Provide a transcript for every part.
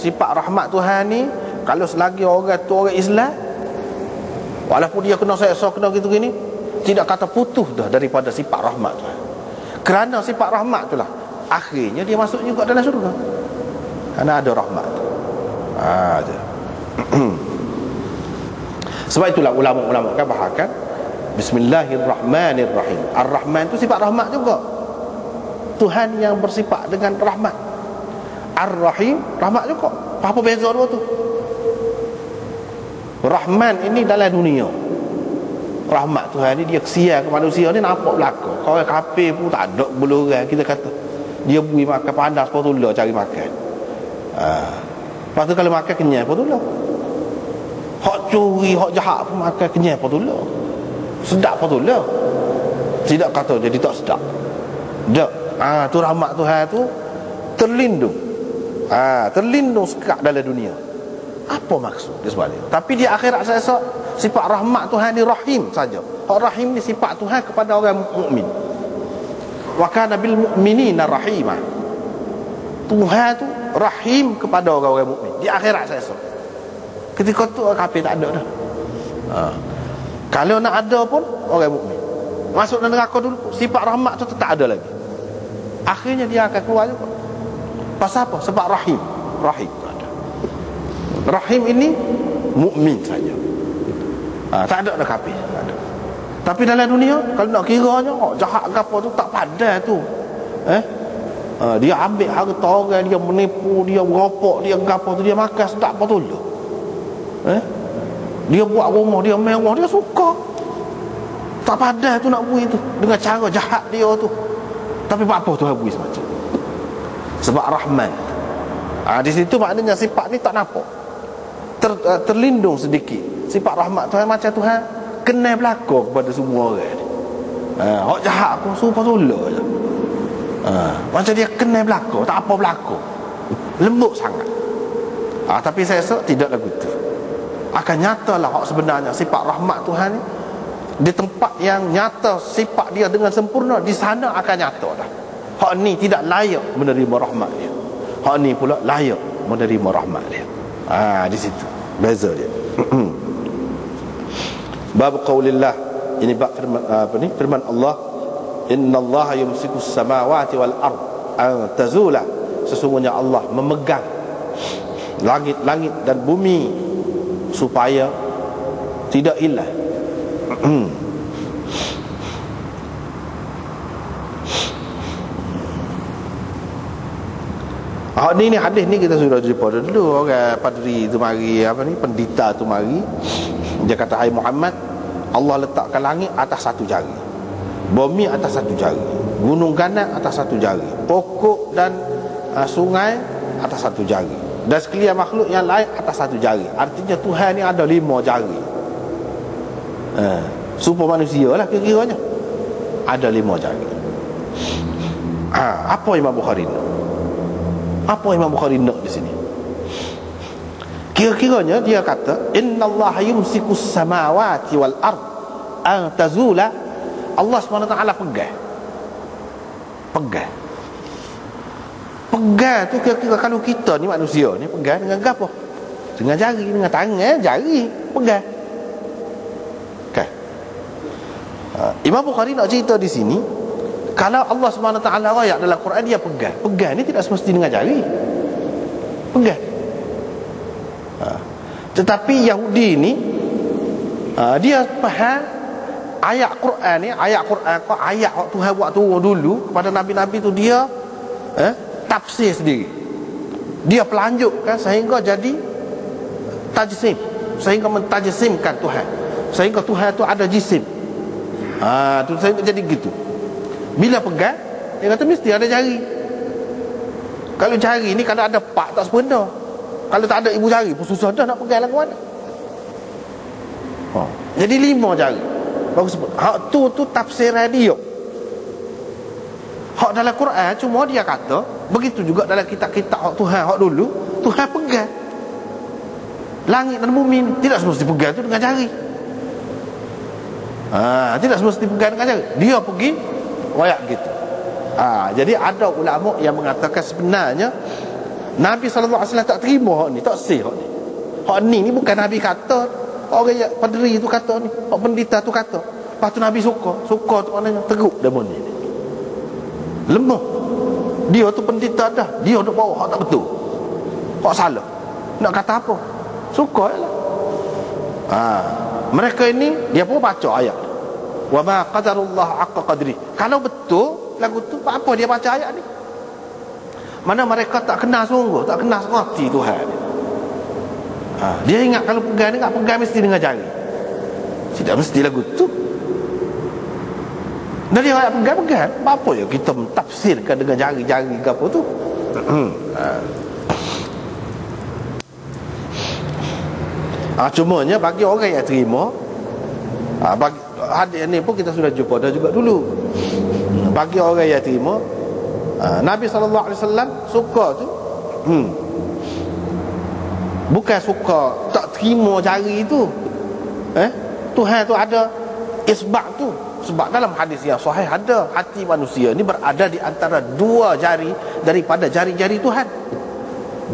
sifat rahmat Tuhan ni, kalau selagi orang tu orang Islam, walaupun dia kena seksa, kena gitu gini, tidak kata putus dah daripada sifat rahmat Tuhan. Kerana sifat rahmat itulah akhirnya dia masuk juga dalam syurga, kerana ada rahmat. Sebab itulah ulama-ulama kan bahagian Bismillahirrahmanirrahim. Ar-Rahman itu sifat rahmat juga, Tuhan yang bersifat dengan rahmat. Ar-Rahim rahmat juga. Apa beza dua tu? Rahman ini dalam dunia, rahmat Tuhan ni dia kesian ke manusia ni nampak belaka. Kalau kafir pun tak ada beluran, kita kata dia bui makan panas potula cari makan. Lepas tu kalau makan kenyang potula. Hak curi, hak jahat pun makan kenyang potula. Sedap potula. Tidak kata jadi tak sedap. Tak. Tu rahmat Tuhan tu terlindung. Terlindung sekak dalam dunia. Apa maksud dia sebalik? Tapi di akhirat saya sifat rahmat Tuhan ni rahim saja. Rahim ni sifat Tuhan kepada orang mukmin. Wa kana bil mu'minina rahimah. Tuhan tu rahim kepada orang-orang mukmin di akhirat saya. Ketika tu orang kafir tak ada dah. Kalau nak ada pun orang mukmin masuk dalam neraka dulu, sifat rahmat tu tak ada lagi. Akhirnya dia akan keluar juga. Pasal apa? Sebab rahim. Rahim tu ada. Rahim ini mukmin saja. Tak ada dah kafir, tak ada. Tapi dalam dunia kalau nak kiranya jahat ke apa tu tak pandai tu. Dia ambil harta orang, dia menipu, dia merokok, dia gapo tu, dia makan sedap apa tu lah. Dia buat rumah dia mewah, dia suka. Tak pandai tu nak bui tu dengan cara jahat dia tu. Tapi apa tu bui semacam. Sebab Rahman. Di situ maknanya sifat ni tak nampak. Terlindung sedikit. Sifat rahmat Tuhan macam Tuhan kenal berlaku kepada semua orang. Hak jahat pun suruh tolong je. Macam dia kenal berlaku, tak apa berlaku. Lembut sangat. Tapi saya rasa tidak lagu tu. Akan nyatalah hak sebenarnya sifat rahmat Tuhan ni di tempat yang nyata sifat dia dengan sempurna, di sana akan nyata dah. Hak ni tidak layak menerima rahmat dia. Hak ni pula layak menerima rahmat dia. Di situ beza dia. Bab qaulillah, ini bab firman firman Allah, innallaha yumsikus samawati wal ard an tazula. Sesungguhnya Allah memegang langit-langit dan bumi supaya tidak hilang. Ni hadis ni kita sudah jumpa dulu. Orang padri tu mari, pendeta tu mari, dia kata, hai Muhammad, Allah letakkan langit atas satu jari, bumi atas satu jari, gunung ganak atas satu jari, pokok dan sungai atas satu jari, dan sekalian makhluk yang lain atas satu jari. Artinya Tuhan ni ada 5 jari. Supaya manusia lah kira-kiranya ada 5 jari. Apa Imam Bukhari nak? Apa Imam Bukhari nak di sini? Kira-kiranya dia kata, innallaha yumsikus samawati wal ard an tazula. Allah SWT pegang tu kira-kira kalau kita ni manusia ni pegang dengan apa? Dengan jari, dengan tangan, jari pegang. Okay. Imam Bukhari nak cerita di sini, kalau Allah SWT rakyat dalam Quran dia pegang. Pegang ni tidak semesti dengan jari. Pegang. Tetapi Yahudi ni dia faham ayat Quran ni, ayat Tuhan buat turun dulu kepada nabi-nabi tu, dia tafsir sendiri. Dia pelanjutkan sehingga jadi tajsim, sehingga mentajsimkan Tuhan, sehingga Tuhan tu ada jisim. Tu sehingga jadi gitu. Bila pegang, dia kata mesti ada jari. Kalau jari ni kalau ada pak tak sempurna. Kalau tak ada ibu jari pun susah dah nak pegang lah ke mana. Jadi 5 jari. Bagus sebut. Hak tu tafsiran dia. Hak dalam Quran cuma dia kata, begitu juga dalam kitab-kitab hak Tuhan hak dulu, Tuhan pegang langit dan bumi, tidak semesti pegang tu dengan jari. Tidak semesti pegang dengan jari. Dia pergi wayak gitu. Jadi ada ulama yang mengatakan sebenarnya Nabi SAW tak terima hak ni, tak sih hak ni. Hak ni bukan Nabi kata, orang yang padri tu kata ni, hak pendeta tu kata. Lepas tu Nabi suka tu maknanya teruk demon ni. Lemah. Dia tu pendeta dah, dia nak bawa hak tak betul, hak salah. Nak kata apa? Suka je lah. Mereka ini dia pun baca ayat, wa ma qadarullah haqqa qadri. Kalau betul lagu tu, apa dia baca ayat ni? Mana mereka tak kenal sungguh, tak kenal rati Tuhan. Dia ingat kalau pegang ni, tak pegang mesti dengan jari. Tidak mesti lagu tu. Dan dia ayat pegang-pegang. Apa ya kita mentafsirkan dengan jari-jari ke apa tu? Cumanya bagi orang yang terima, bagi hadis ni pun kita sudah jumpa dah juga dulu. Bagi orang yang terima, Nabi SAW suka tu, bukan suka tak terima jari tu. Tuhan tu ada isbak tu. Sebab dalam hadis yang sahih ada hati manusia ni berada di antara dua jari daripada jari-jari Tuhan.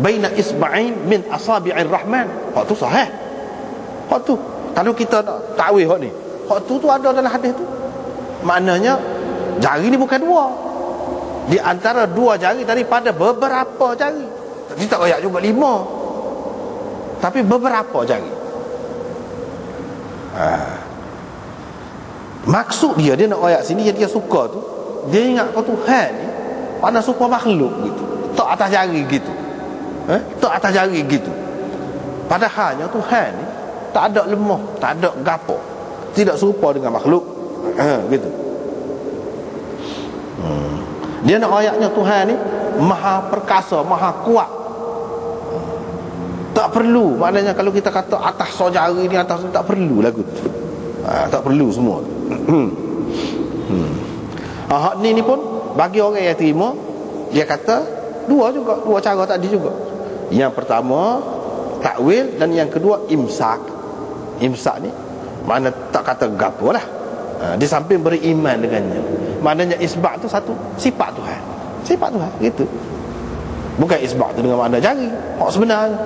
Baina isba'in min asabi'ir rahman. Hak tu sahih. Hak tu kalau kita nak takwil hak ni, hak tu ada dalam hadis tu. Maknanya jari ni bukan dua, di antara dua jari daripada beberapa jari. Tadi tak royak juga 5, tapi beberapa jari. Maksud dia nak royak sini, dia suka tu, dia ingat kau Tuhan ni mana suka makhluk gitu, tak atas jari gitu, tak atas jari gitu. Padahalnya Tuhan ni tak ada lemah, tak ada gapo, tidak serupa dengan makhluk, gitu. Dia nak ayatnya Tuhan ni maha perkasa, maha kuat. Tak perlu, maknanya kalau kita kata atas jari ni, atas ni, tak perlu lagu tu. Tak perlu semua. Hak ni pun bagi orang yang terima, dia kata dua cara tadi juga. Yang pertama takwil, dan yang kedua imsak. Imsak ni mana tak kata gapo lah. Di samping beriman dengannya. Maknanya isbak tu satu sifat Tuhan. Sifat Tuhan gitu. Bukan isbak tu dengan makna jari. Hak sebenarnya.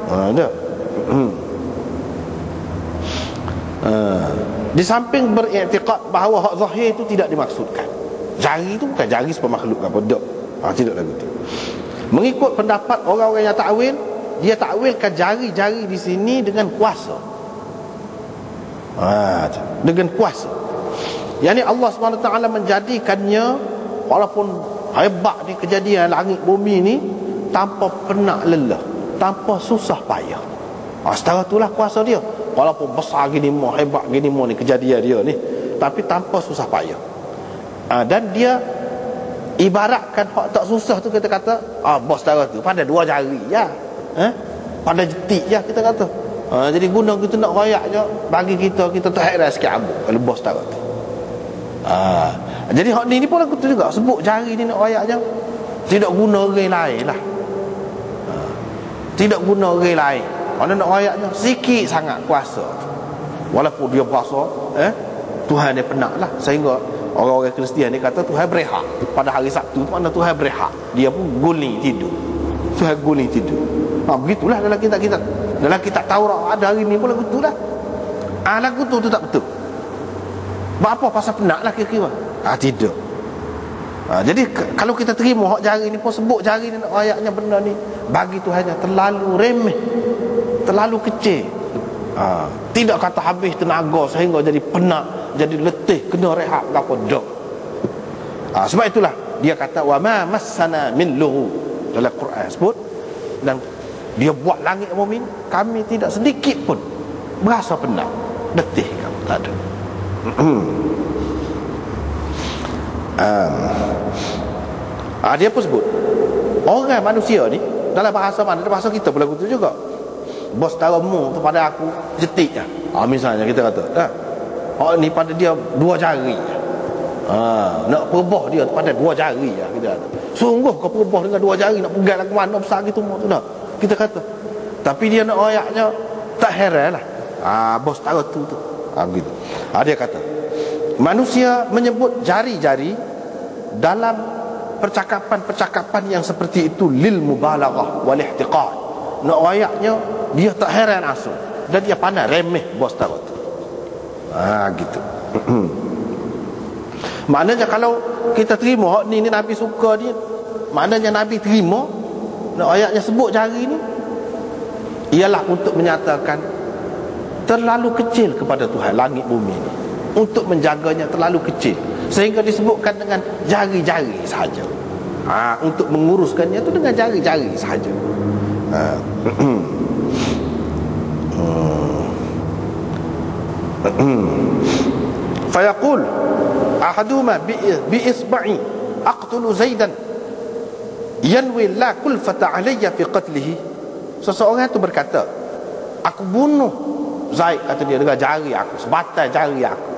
Ada. Di samping beriktikad bahawa hak zahir itu tidak dimaksudkan. Jari itu bukan jari seperti makhluk apa dak. Tidak lagu tu. Mengikut pendapat orang-orang yang takwil, dia takwilkan jari-jari di sini dengan kuasa. Dengan kuasa. Yani Allah SWT menjadikannya, walaupun hebat ni kejadian langit bumi ni, tanpa penat lelah, tanpa susah payah. Setara itulah kuasa dia. Walaupun besar gini mau, hebat gini mau ni kejadian dia ni, tapi tanpa susah payah. Dan dia ibaratkan hak tak susah tu, kita kata bos setara tu pada dua jari ya, pada jetik ya, kita kata. Jadi guna kita nak royak je, bagi kita tak heran sikit abuk kalau bos setara tu. Jadi hak ni pun aku tu juga sebut jari ni nak royak je, tidak guna orang lain lah. Tidak guna orang lain. Mana nak royaknya sikit sangat kuasa. Walaupun dia berasa Tuhan dia penat lah, sehingga orang-orang Kristian ni kata Tuhan berehat pada hari Sabtu. Mana Tuhan berehat, dia pun guling tidur. Tuhan guling tidur. Begitulah dalam kitab-kitab, dalam kitab Taurat ada hari ni pun lagu tu lah. Lagu tu tak betul. Apa pasal penat lah kira-kira? Tidak. Jadi kalau kita terima hak jari ni pun, sebut jari ni nak royaknya benda ni, bagi Tuhannya terlalu remeh, terlalu kecil. Tidak kata habis tenaga sehingga jadi penat, jadi letih, kena rehat apa dak. Sebab itulah dia kata wa ma massana min lughub dalam Quran sebut, dan dia buat langit bumi, kami tidak sedikit pun berasa penat, letih kamu, tak ada. Dia pun sebut orang manusia ni dalam bahasa mana, dalam bahasa kita pun lagu tu juga. Bos taramu tu pada aku jetik lah. Misalnya kita kata ni pada dia dua jari. Nak perbah dia pada dua jari lah, kita kata. Sungguh kau perbah dengan dua jari, nak pegang ke mana besar gitu tu nak, kita kata. Tapi dia nak ayatnya tak heran lah. Bos tara tu begitu. Dia kata manusia menyebut jari-jari dalam percakapan-percakapan yang seperti itu lil mubalaghah wal ihtiqar. Nak ayatnya dia tak heran asal dan dia pandai remeh bos tahu tu. Gitu. Maknanya kalau kita terima ni Nabi suka ni, maknanya Nabi terima nak ayatnya sebut jari ni ialah untuk menyatakan terlalu kecil kepada Tuhan langit bumi ni, untuk menjaganya terlalu kecil sehingga disebutkan dengan jari-jari sahaja. Untuk menguruskannya tu dengan jari-jari sahaja. Fayaqul ahaduma bi isba'i aqtulu Zaidan yanwi la kulfata alayya fi qatlihi. Seseorang tu berkata, aku bunuh Zaid, kata dia, dengan jari aku, sebatai jari aku.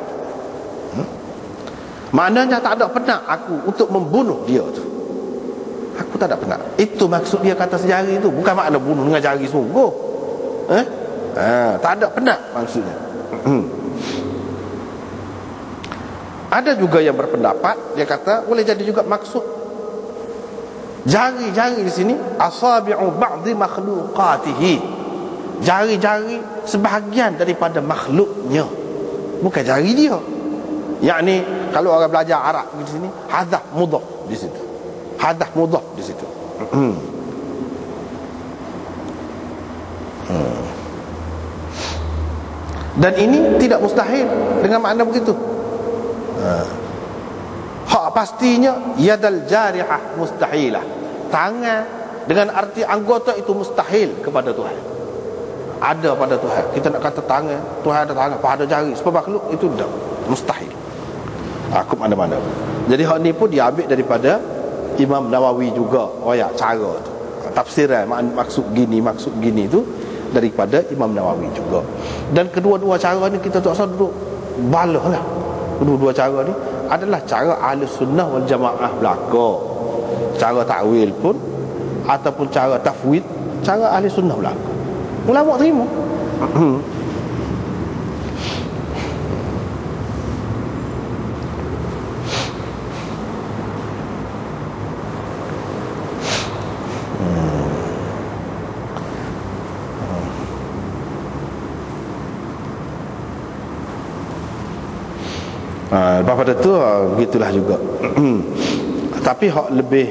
Maknanya tak ada penat aku untuk membunuh dia tu. Aku tak ada penat. Itu maksud dia kata sejari tu. Bukan makna bunuh dengan jari sungguh. Tak ada penat maksudnya. Ada juga yang berpendapat, dia kata boleh jadi juga maksud jari-jari di sini asabi'u ba'dhi makhluqatihi, jari-jari sebahagian daripada makhluknya, bukan jari dia. Yakni kalau orang belajar Arab di sini, hadaf mudhaf di situ, hadaf mudhaf di situ. Dan ini tidak mustahil dengan makna begitu. Hak pastinya yadal jarihah mustahilah, tangan dengan arti anggota itu mustahil kepada Tuhan. Ada pada Tuhan. Kita nak kata tangan, Tuhan ada tangan, pada jari, sebab makhluk itu tidak mustahil. Aku mana-mana. Jadi hak ni pun diambil daripada Imam Nawawi juga, cara tu, tafsiran maksud gini tu daripada Imam Nawawi juga. Dan kedua-dua cara ni kita tak usah duduk balah lah. Kedua-dua cara ni adalah cara Ahlus Sunnah wal Jamaah belaka. Cara takwil pun ataupun cara tafwid, cara Ahlus Sunnah belaka. Ulama terima. Lepas pada tu begitulah juga. Tapi hak lebih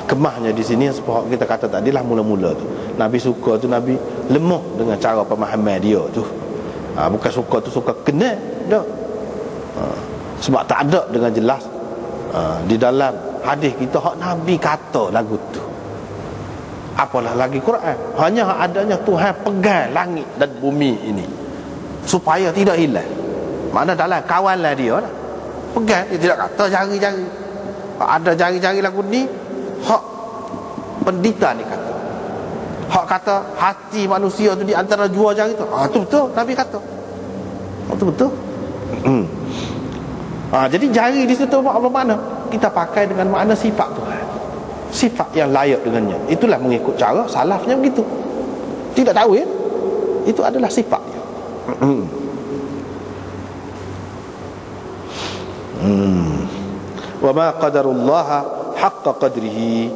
kemahnya di sini sebab kita kata tadi lah, mula-mula tu Nabi suka tu, Nabi lemah dengan cara pemahaman dia tu. Bukan suka tu suka kena dah. Sebab tak ada dengan jelas di dalam hadis kita hak Nabi kata lagu tu. Apalah lagi Quran. Hanya adanya Tuhan pegang langit dan bumi ini supaya tidak hilang. Mana dalam kawanlah dia lah, pegang, dia tidak kata jari-jari. Ada jari-jari lagu ni, hak pendeta ni kata. Hak kata hati manusia tu di antara dua jari tu. Itu betul Nabi kata. Itu betul. Jadi jari di situ apa makna? Kita pakai dengan makna sifat Tuhan, sifat yang layak dengannya. Itulah mengikut cara salafnya begitu. Tidak tahu ya, itu adalah sifatnya. Wa ma qadarullah haqqa qadrihi.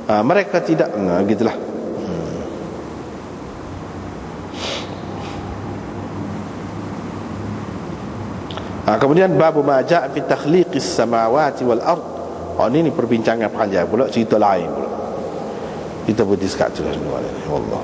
Mereka tidak gitulah. Kemudian bab ma jaa fi takhliqis samawati wal ard. Ini perbincangan panjang pula, cerita lain pula. Kita berhenti sekat tu. Wallah.